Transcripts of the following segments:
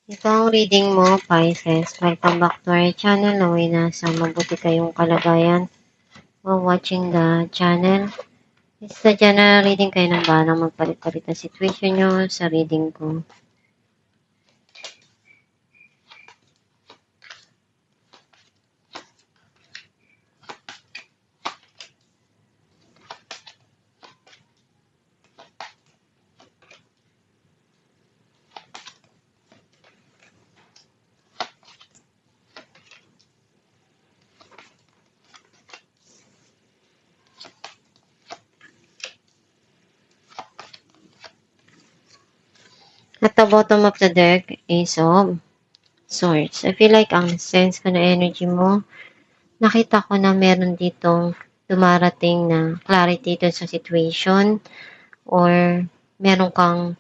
Ito ang reading mo, Pisces. Welcome back to our channel. Naway nasa mabuti kayong kalagayan while watching the channel. Sa general reading kayo ng balang magpalit-palit na situation nyo sa reading ko. At the bottom of the deck is of Swords. I feel like ang sense ko na energy mo, nakita ko na meron ditong dumarating na clarity dun sa situation or meron kang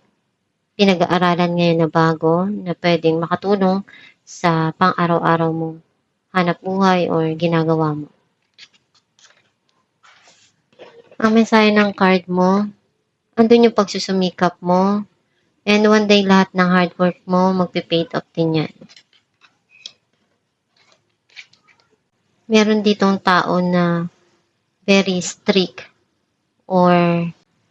pinag-aaralan ngayon na bago na pwedeng makatulong sa pang-araw-araw mo hanap buhay or ginagawa mo. Ang mensahe ng card mo, andun yung pagsusumikap mo, and one day lahat ng hard work mo magpipaid off din yan. Meron ditong tao na very strict or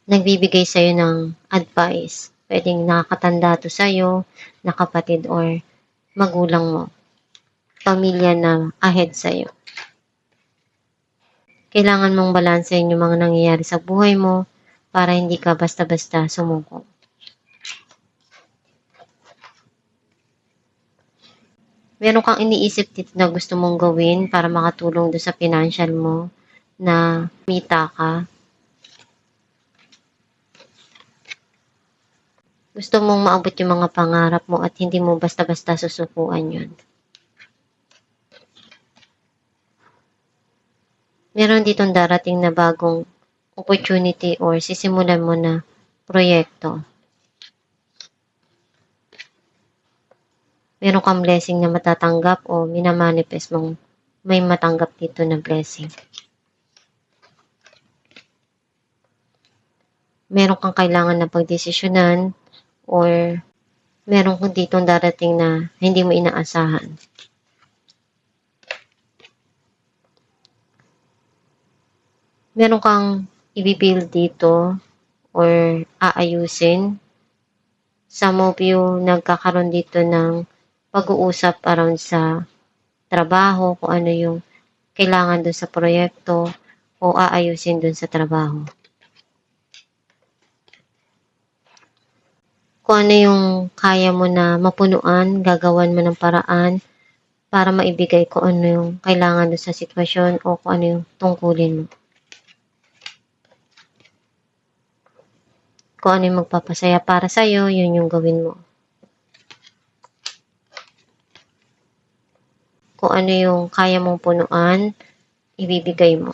nagbibigay sa'yo ng advice. Pwedeng nakakatanda to sa'yo, na kapatid or magulang mo. Pamilya na ahead sa'yo. Kailangan mong balansehin yung mga nangyayari sa buhay mo para hindi ka basta-basta sumuko. Meron kang iniisip dito na gusto mong gawin para makatulong doon sa financial mo na mita ka. Gusto mong maabot yung mga pangarap mo at hindi mo basta-basta susukuan yun. Meron ditong darating na bagong opportunity or sisimulan mo na proyekto. Meron kang blessing na matatanggap o minamanifest mong may matanggap dito na blessing. Meron kang kailangan na pagdesisyonan or meron kang ditong darating na hindi mo inaasahan. Meron kang i-build dito or aayusin. Some of you nagkakaroon dito ng pag-uusap around sa trabaho, kung ano yung kailangan dun sa proyekto o aayusin dun sa trabaho. Kung ano yung kaya mo na mapunuan, gagawan mo ng paraan para maibigay kung ano yung kailangan dun sa sitwasyon o kung ano yung tungkulin mo. Kung ano yung magpapasaya para sa'yo, yun yung gawin mo. Kung ano yung kaya mong punuan, ibibigay mo.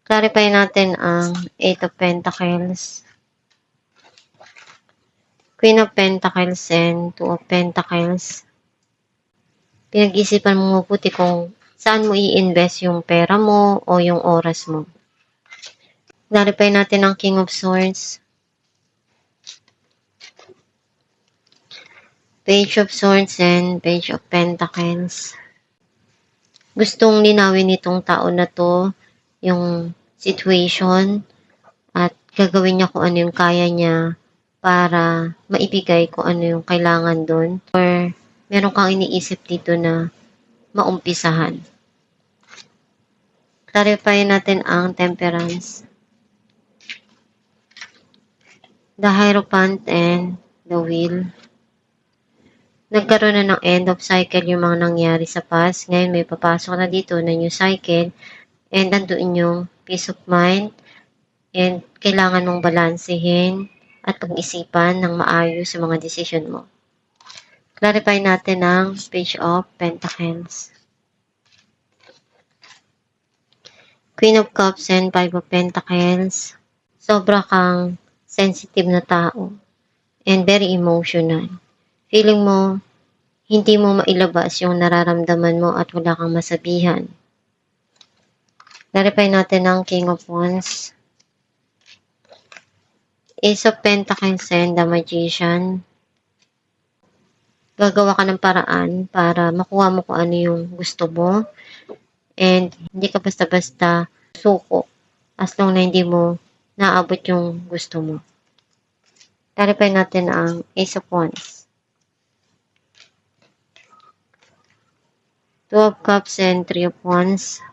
Clarify natin ang 8 of Pentacles, Queen of Pentacles, and 2 of Pentacles. Pinag-isipan mo mabuti kung saan mo i-invest yung pera mo o yung oras mo. Clarify natin ang King of Swords, Page of Swords, and Page of Pentacles. Gustong linawin nitong tao na to yung situation at gagawin niya kung ano yung kaya niya para maibigay kung ano yung kailangan doon or meron kang iniisip dito na maumpisahan. Clarify natin ang Temperance, the Hierophant, and the Wheel. Nagkaroon na ng end of cycle yung mga nangyari sa past. Ngayon may papasok na dito na new cycle and nandoon yung peace of mind and kailangan mong balansehin at pag-isipan ng maayos sa mga decision mo. Clarify natin ang Page of Pentacles, Queen of Cups, and 5 of Pentacles. Sobra kang sensitive na tao and very emotional. Feeling mo, hindi mo mailabas yung nararamdaman mo at wala kang masabihan. Clarify natin ang King of Wands, Ace of Pentacles, and the Magician. gagawa ka ng paraan para makuha mo kung ano yung gusto mo. And hindi ka basta-basta suko as long na hindi mo naabot yung gusto mo. Clarify natin ang Ace of Wands. Two of Cups and Three of Wands.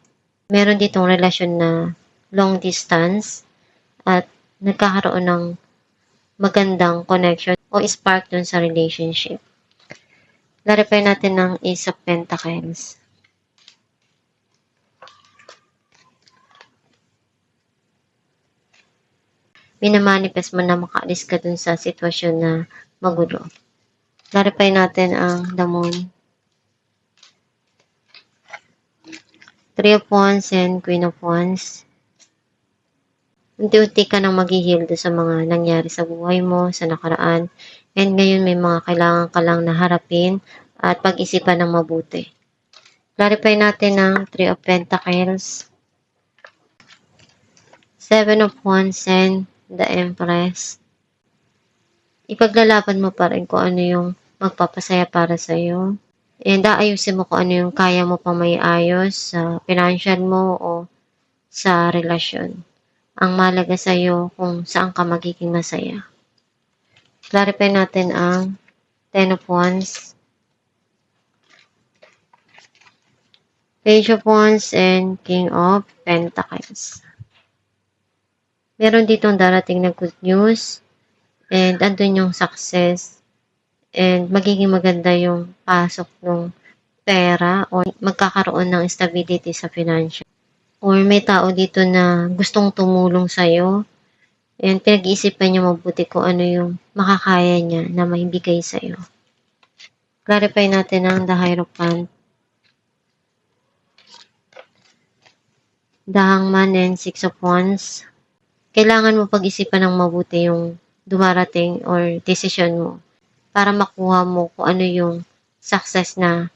Meron ditong relasyon na long distance at nagkakaroon ng magandang connection o spark dun sa relationship. Clarify natin ng Ace of Pentacles. Minamanifest mo na makaalis ka dun sa sitwasyon na magulo. Clarify natin ang the Moon. Three of Wands and Queen of Wands. Unti-unti ka nang maghihil sa mga nangyari sa buhay mo, sa nakaraan. And ngayon may mga kailangan ka lang na harapin at pag-isipan ng mabuti. Clarify natin ang Three of Pentacles. Seven of Wands and the Empress. Ipaglalaban mo pa rin kung ano yung magpapasaya para sa'yo. And aayusin mo kung ano yung kaya mo pang may ayos sa financial mo o sa relasyon. Ang mahalaga sa'yo kung saan ka magiging masaya. Clarify natin ang Ten of Wands, Page of Wands, and King of Pentacles. Meron ditong darating na good news and andun yung success and magiging maganda yung pasok ng pera o magkakaroon ng stability sa financial. Or may tao dito na gustong tumulong sa'yo and pinag-iisipan niya mabuti kung ano yung makakaya niya na maibigay sa'yo. Clarify natin ang the Hierophant, the Hangman, and Six of Wands. Kailangan mo pag-isipan ng mabuti yung dumarating or decision mo para makuha mo kung ano yung success na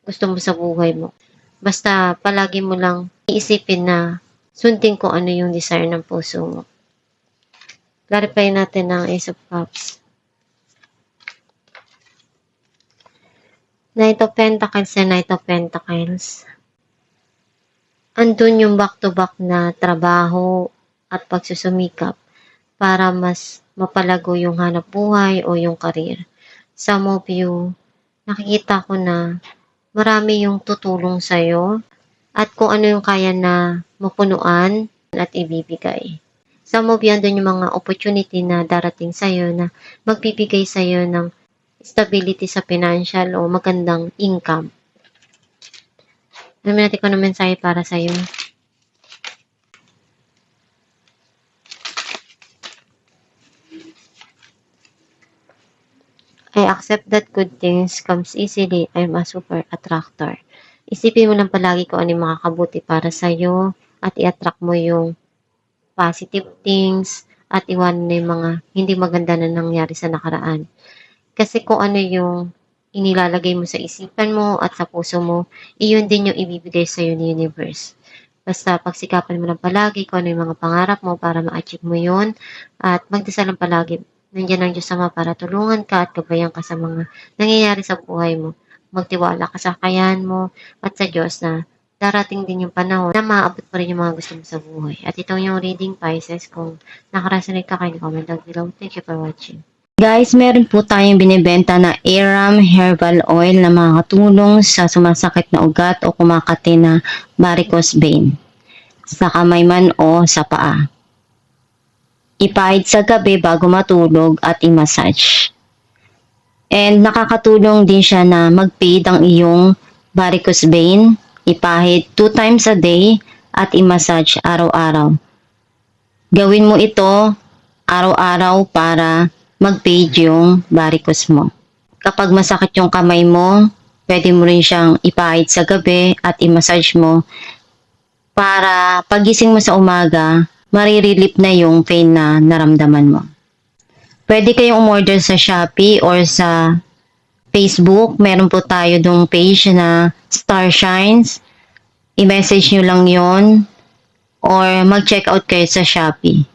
gusto mo sa buhay mo. Basta palagi mo lang iisipin na sundin kung ano yung desire ng puso mo. Clarify natin ang Ace of Cups, Knight of Pentacles and Knight of Pentacles. Andun yung back-to-back na trabaho at pagsusumikap para mas mapalago yung hanap buhay o yung career. Some of you, nakikita ko na marami yung tutulong sa'yo at kung ano yung kaya na mapunuan at ibibigay. Some of you, andun yung mga opportunity na darating sa'yo na magbibigay sa'yo ng stability sa financial o magandang income. Alamin natin kung ano mensahe para sa'yo. I accept that good things comes easily. I'm a super attractor. Isipin mo lang palagi kung ano yung makakabuti para sa'yo at i-attract mo yung positive things at iwanan na yung mga hindi maganda na nangyari sa nakaraan. Kasi kung ano yung inilalagay mo sa isipan mo at sa puso mo, iyon din yung ibibigay sa'yo ni universe. Basta pagsikapan mo lang palagi kung ano yung mga pangarap mo para ma-achieve mo yun at magdasal lang palagi. Nandiyan ang Diyos Ama para tulungan ka at gabayan ka sa mga nangyayari sa buhay mo. Magtiwala ka sa kakayahan mo at sa Diyos na darating din yung panahon na maaabot pa rin yung mga gusto mo sa buhay. At itong yung reading, Pisces, kung nakarasanay ka kayo, comment down below. Thank you for watching. Guys, meron po tayong binibenta na Aram Herbal Oil na makakatulong sa sumasakit na ugat o kumakati na varicose vein sa kamay man o sa paa. Ipahid sa gabi bago matulog at i-massage. And nakakatulong din siya na mag-fade ang iyong varicose vein. Ipahid 2 times a day at i-massage araw-araw. Gawin mo ito araw-araw para mag-fade yung varicose mo. Kapag masakit yung kamay mo, pwede mo rin siyang ipahid sa gabi at i-massage mo para pagising mo sa umaga, marirelieve na yung pain na naramdaman mo. Pwede kayong umorder sa Shopee or sa Facebook. Meron po tayo dong page na Star Shines. I-message nyo lang yon or mag-check out kayo sa Shopee.